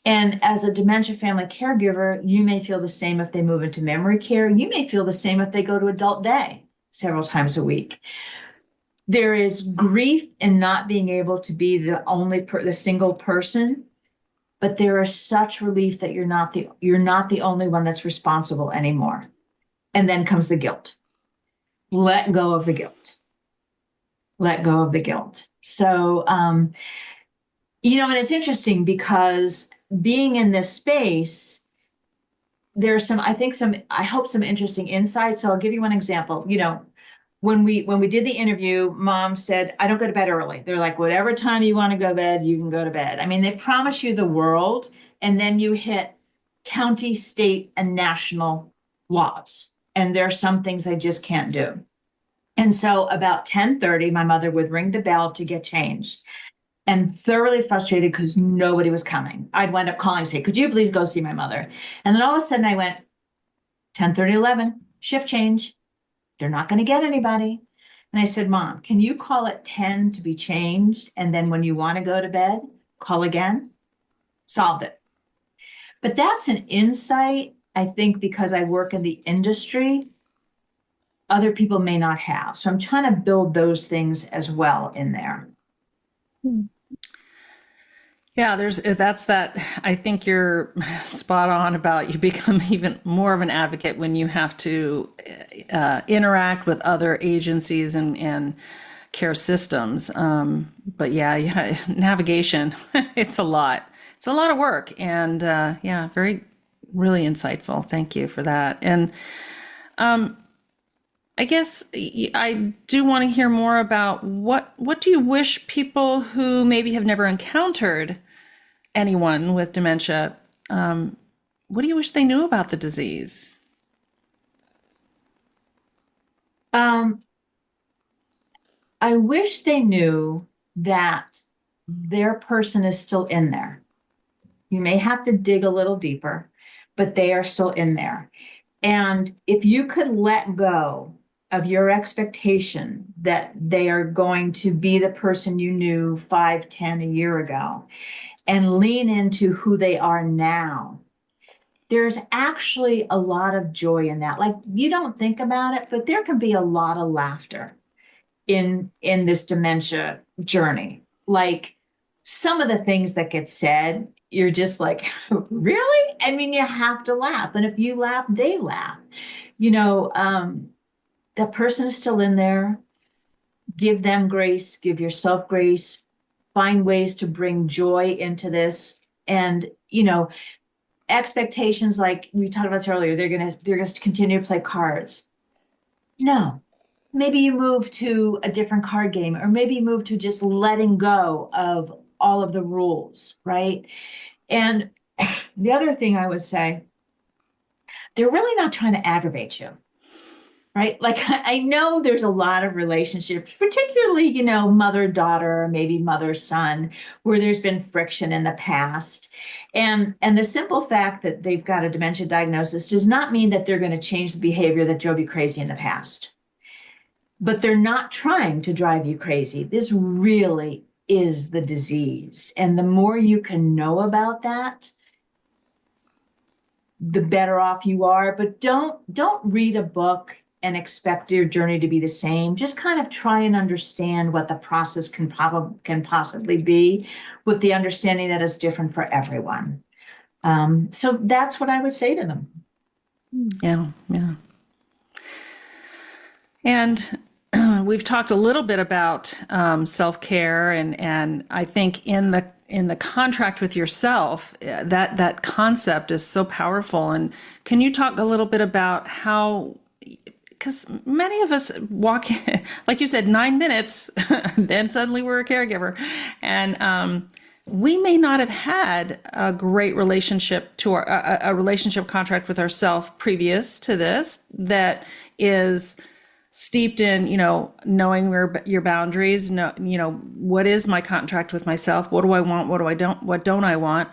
And as a dementia family caregiver, you may feel the same if they move into memory care. You may feel the same if they go to adult day several times a week. There is grief in not being able to be the single person. but there is such relief that you're not the only one that's responsible anymore. And then comes the guilt. Let go of the guilt. Let go of the guilt. So, and it's interesting because being in this space, there's some, I hope some interesting insights. So I'll give you one example. When we did the interview, Mom said, I don't go to bed early. They're like, whatever time you want to go to bed, you can go to bed. I mean, they promise you the world, and then you hit county, state, and national laws. And there are some things I just can't do. And so about 10:30, my mother would ring the bell to get changed, and thoroughly frustrated because nobody was coming. I'd wind up calling and say, could you please go see my mother? And then all of a sudden I went, 10:30, 11, shift change. They're not going to get anybody. And I said, Mom, can you call at 10 to be changed? And then when you want to go to bed, call again? Solved it. But that's an insight, I think, because I work in the industry, other people may not have. So I'm trying to build those things as well in there. Yeah, that's that. I think you're spot on about you become even more of an advocate when you have to interact with other agencies and care systems. But yeah, navigation, it's a lot. It's a lot of work, and really insightful. Thank you for that. And I guess I do want to hear more about what do you wish people who maybe have never encountered anyone with dementia, what do you wish they knew about the disease? I wish they knew that their person is still in there. You may have to dig a little deeper, but they are still in there. And if you could let go of your expectation that they are going to be the person you knew 5, 10, a year ago, and lean into who they are now, there's actually a lot of joy in that. Like, you don't think about it, but there can be a lot of laughter in this dementia journey. Like, some of the things that get said, you're just like, really? I mean, you have to laugh. And if you laugh, they laugh. That person is still in there. Give them grace, give yourself grace, find ways to bring joy into this. And, expectations, like we talked about this earlier, they're going to continue to play cards. No, maybe you move to a different card game, or maybe you move to just letting go of all of the rules, right? And the other thing I would say, they're really not trying to aggravate you. Right? Like, I know there's a lot of relationships, particularly, mother-daughter, maybe mother-son, where there's been friction in the past. And the simple fact that they've got a dementia diagnosis does not mean that they're going to change the behavior that drove you crazy in the past. But they're not trying to drive you crazy. This really is the disease. And the more you can know about that, the better off you are. But don't read a book and expect your journey to be the same. Just kind of try and understand what the process can possibly be, with the understanding that it's different for everyone. So that's what I would say to them. Yeah. And we've talked a little bit about self-care, and I think in the contract with yourself, that concept is so powerful. And can you talk a little bit about how, because many of us walk in, like you said, 9 minutes, then suddenly we're a caregiver. And we may not have had a great relationship to a relationship contract with ourselves previous to this that is steeped in, knowing your boundaries, what is my contract with myself? What do I want? What don't I want?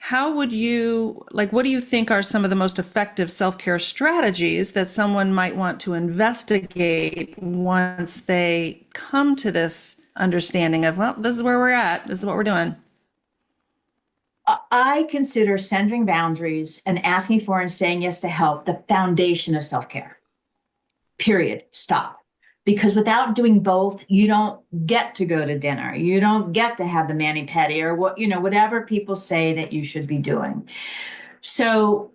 How would you, what do you think are some of the most effective self-care strategies that someone might want to investigate once they come to this understanding of, well, this is where we're at, this is what we're doing? I consider centering boundaries and asking for and saying yes to help the foundation of self-care. Period. Stop. Because without doing both, you don't get to go to dinner. You don't get to have the mani-pedi or what, whatever people say that you should be doing. So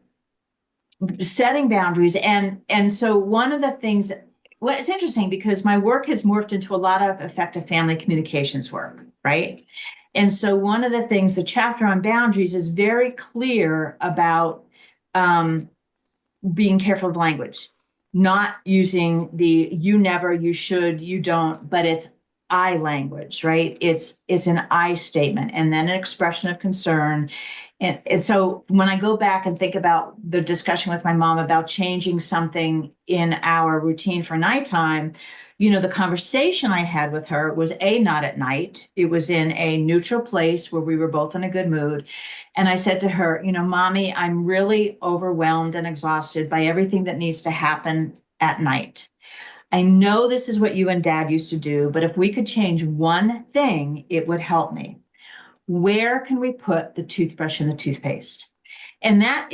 setting boundaries. And so one of the things, well, it's interesting because my work has morphed into a lot of effective family communications work, right? And so one of the things, the chapter on boundaries is very clear about being careful of language, not using the you never, you should, you don't, but it's I language, right? It's an I statement and then an expression of concern. And so when I go back and think about the discussion with my mom about changing something in our routine for nighttime, the conversation I had with her was not at night. It was in a neutral place where we were both in a good mood. And I said to her, Mommy, I'm really overwhelmed and exhausted by everything that needs to happen at night. I know this is what you and Dad used to do, but if we could change one thing, it would help me. Where can we put the toothbrush and the toothpaste? And that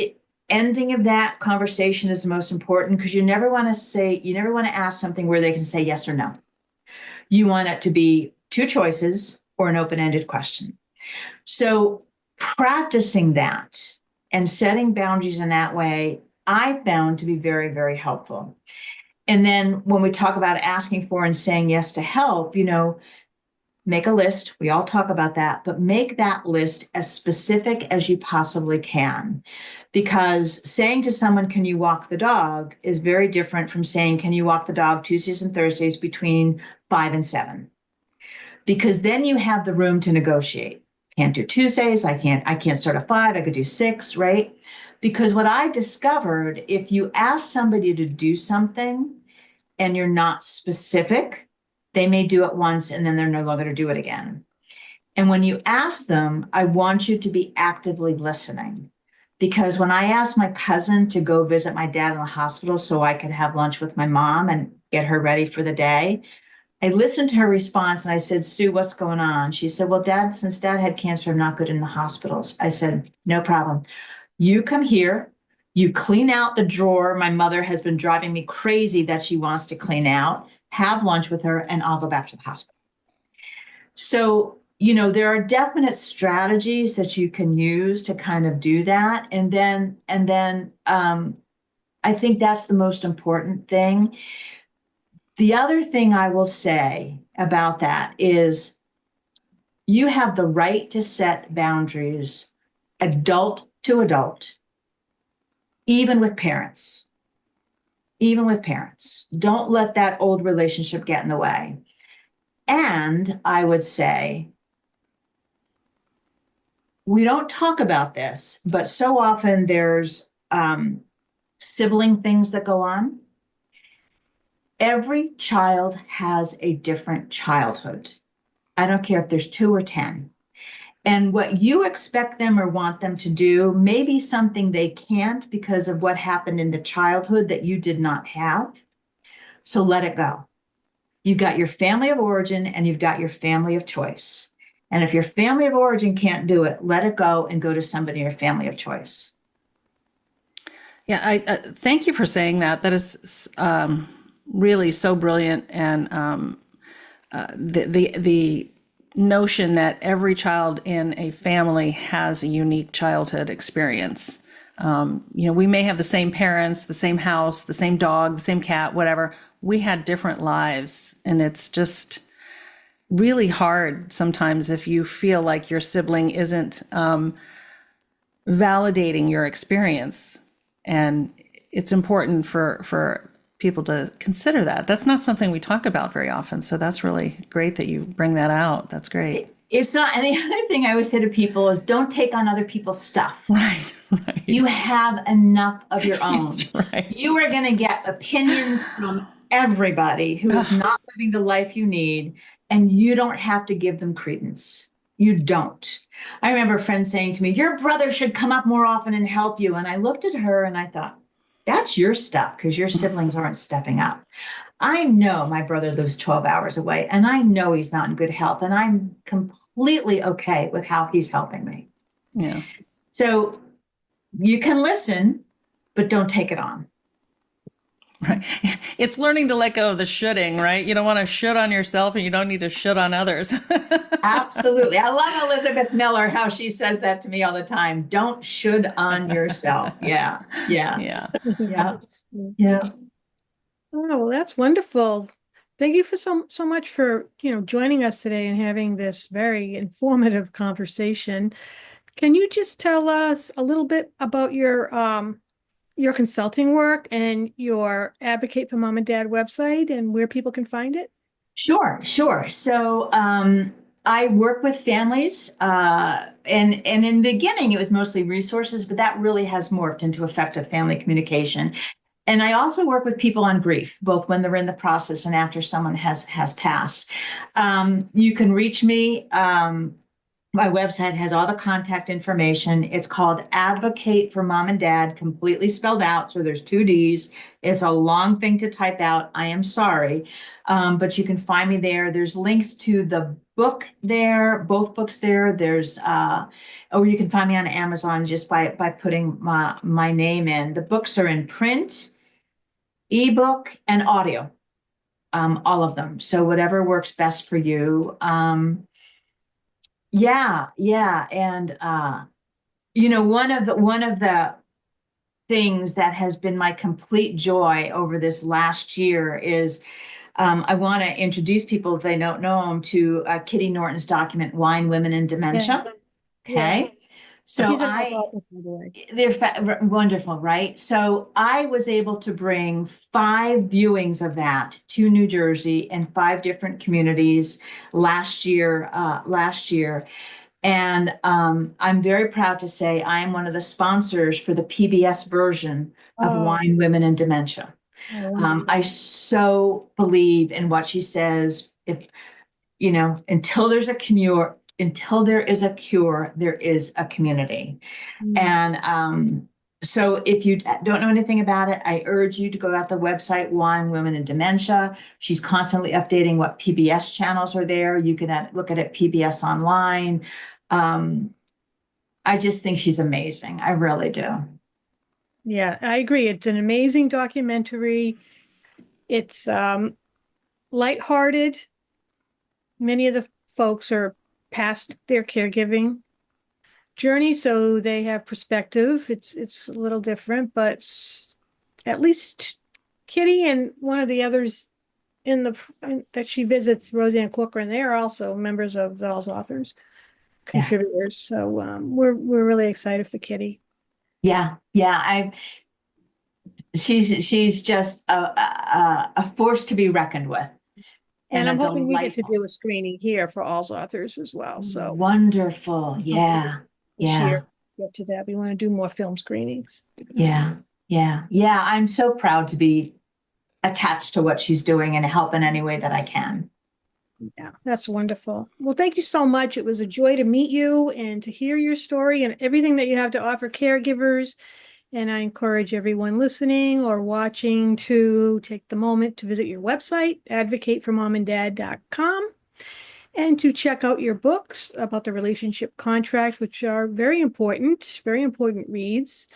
ending of that conversation is the most important because you never want to ask something where they can say yes or no. You want it to be two choices or an open-ended question. So practicing that and setting boundaries in that way, I found to be very, very helpful. And then when we talk about asking for and saying yes to help, make a list. We all talk about that, but make that list as specific as you possibly can. Because saying to someone, can you walk the dog, is very different from saying, can you walk the dog Tuesdays and Thursdays between 5 and 7? Because then you have the room to negotiate. Can't do Tuesdays. I can't start at 5. I could do 6, right? Because what I discovered, if you ask somebody to do something and you're not specific, they may do it once and then they're no longer to do it again. And when you ask them, I want you to be actively listening. Because when I asked my cousin to go visit my dad in the hospital so I could have lunch with my mom and get her ready for the day, I listened to her response and I said, Sue, what's going on? She said, well, since Dad had cancer, I'm not good in the hospitals. I said, no problem. You come here, you clean out the drawer my mother has been driving me crazy that she wants to clean out, have lunch with her, and I'll go back to the hospital. So, there are definite strategies that you can use to kind of do that. And then I think that's the most important thing. The other thing I will say about that is you have the right to set boundaries, adult to adult, even with parents. Even with parents. Don't let that old relationship get in the way. And I would say, we don't talk about this, but so often there's sibling things that go on. Every child has a different childhood. I don't care if there's 2 or 10. And what you expect them or want them to do may be something they can't because of what happened in the childhood that you did not have. So let it go. You've got your family of origin and you've got your family of choice. And if your family of origin can't do it, let it go and go to somebody in your family of choice. Yeah, I thank you for saying that. That is really so brilliant. And the notion that every child in a family has a unique childhood experience. We may have the same parents, the same house, the same dog, the same cat, whatever. We had different lives, and it's just really hard sometimes if you feel like your sibling isn't validating your experience. And it's important for people to consider that. That's not something we talk about very often. So that's really great that you bring that out. That's great. It's not any other thing I always say to people is don't take on other people's stuff. Right. You have enough of your own. That's right. You are going to get opinions from everybody who is not living the life you need, and you don't have to give them credence. You don't. I remember a friend saying to me, your brother should come up more often and help you. And I looked at her and I thought, that's your stuff because your siblings aren't stepping up. I know my brother lives 12 hours away and I know he's not in good health and I'm completely okay with how he's helping me. Yeah. So you can listen, but don't take it on. Right. It's learning to let go of the shoulding, right? You don't want to should on yourself and you don't need to should on others. Absolutely. I love Elizabeth Miller, how she says that to me all the time. Don't should on yourself. Yeah. Yeah. Yeah. Yeah. Yeah. Oh, well, that's wonderful. Thank you for so much for, joining us today and having this very informative conversation. Can you just tell us a little bit about your consulting work and your Advocate for Mom and Dad website and where people can find it? Sure, sure. So I work with families, and in the beginning it was mostly resources, but that really has morphed into effective family communication. And I also work with people on grief, both when they're in the process and after someone has passed. You can reach me. My website has all the contact information. It's called Advocate for Mom and Dad, completely spelled out. So there's 2 Ds. It's a long thing to type out. I am sorry. But you can find me there. There's links to the book there, both books there. There's, or you can find me on Amazon just by putting my name in. The books are in print, ebook, and audio, all of them. So whatever works best for you. Yeah. And one of the things that has been my complete joy over this last year is I want to introduce people, if they don't know them, to Kitty Norton's document, Wine, Women, and Dementia. Yes. Okay. Yes. So He's an author, by the way. they're wonderful, right? So I was able to bring 5 viewings of that to New Jersey in 5 different communities last year. And I'm very proud to say I am one of the sponsors for the PBS version of Oh. Wine, Women, and Dementia. Oh, I so believe in what she says. If, until there is a cure, there is a community. mm. And so if you don't know anything about it, I urge you to go out the website, Wine, Women, and Dementia. She's constantly updating what PBS channels are there. You can look at it PBS online. I just think she's amazing. I really do. Yeah, I agree. It's an amazing documentary. It's lighthearted. Many of the folks are past their caregiving journey, so they have perspective. It's a little different, but at least Kitty and one of the others that she visits, Roseanne Corcoran, they are also members of those authors, contributors. So we're really excited for Kitty. Yeah. She's just a force to be reckoned with. And I'm hoping we get to delightful. do a screening here for All's Authors as well. So Wonderful. Yeah. this Yeah. year, get to that. We want to do more film screenings. Yeah. I'm so proud to be attached to what she's doing and help in any way that I can. Yeah, that's wonderful. Well, thank you so much. It was a joy to meet you and to hear your story and everything that you have to offer caregivers. And I encourage everyone listening or watching to take the moment to visit your website, advocateformomanddad.com, and to check out your books about the relationship contract, which are very important reads.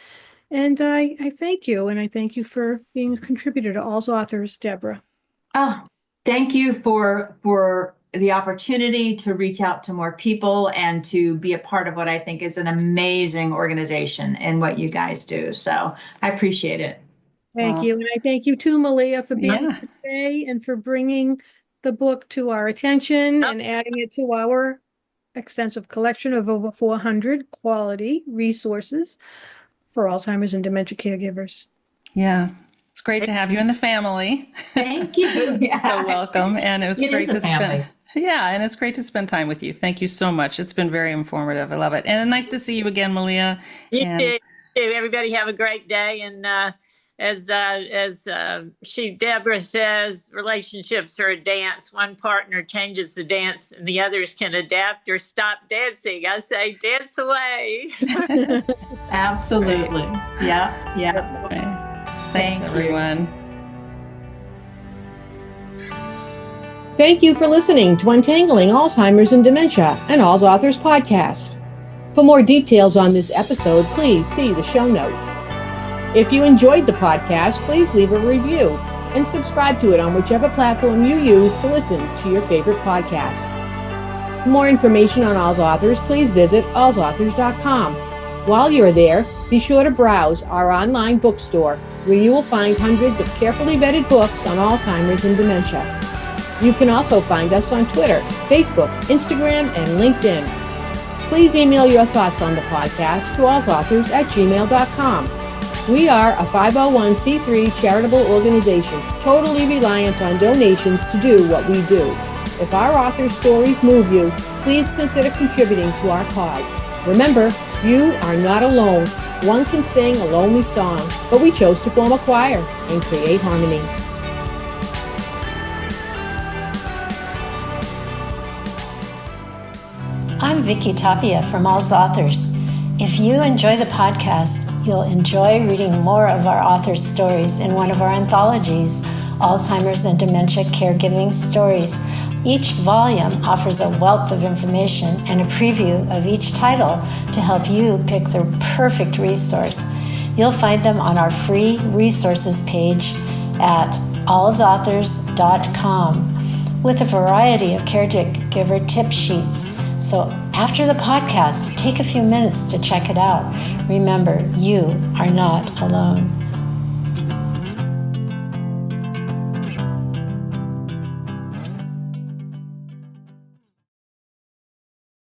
And I thank you, and I thank you for being a contributor to All's Authors, Deborah. Oh, thank you for the opportunity to reach out to more people and to be a part of what I think is an amazing organization and what you guys do. So I appreciate it. Thank you. And I thank you too, Malia, for being Yeah. here today and for bringing the book to our attention and adding it to our extensive collection of over 400 quality resources for Alzheimer's and dementia caregivers. Yeah. It's great to have you in the family. Thank you. Yeah. So welcome. And it's It great is a to family. spend. Yeah, and it's great to spend time with you. Thank you so much. It's been very informative. I love it. And nice to see you again, Malia. You And too. Everybody have a great day. And as Deborah says, relationships are a dance. One partner changes the dance and the others can adapt or stop dancing. I say dance away. Absolutely. Yeah. okay. Thank Thanks, you. everyone. Thank you for listening to Untangling Alzheimer's and Dementia, an All's Authors podcast. For more details on this episode, please see the show notes. If you enjoyed the podcast, please leave a review and subscribe to it on whichever platform you use to listen to your favorite podcasts. For more information on All's Authors, please visit allsauthors.com. While you're there, be sure to browse our online bookstore, where you will find hundreds of carefully vetted books on Alzheimer's and dementia. You can also find us on Twitter, Facebook, Instagram, and LinkedIn. Please email your thoughts on the podcast to allsauthors@gmail.com. We are a 501c3 charitable organization, totally reliant on donations to do what we do. If our authors' stories move you, please consider contributing to our cause. Remember, you are not alone. One can sing a lonely song, but we chose to form a choir and create harmony. I'm Vicki Tapia from All's Authors. If you enjoy the podcast, you'll enjoy reading more of our authors' stories in one of our anthologies, Alzheimer's and Dementia Caregiving Stories. Each volume offers a wealth of information and a preview of each title to help you pick the perfect resource. You'll find them on our free resources page at allsauthors.com with a variety of caregiver tip sheets. So after the podcast, take a few minutes to check it out. Remember, you are not alone.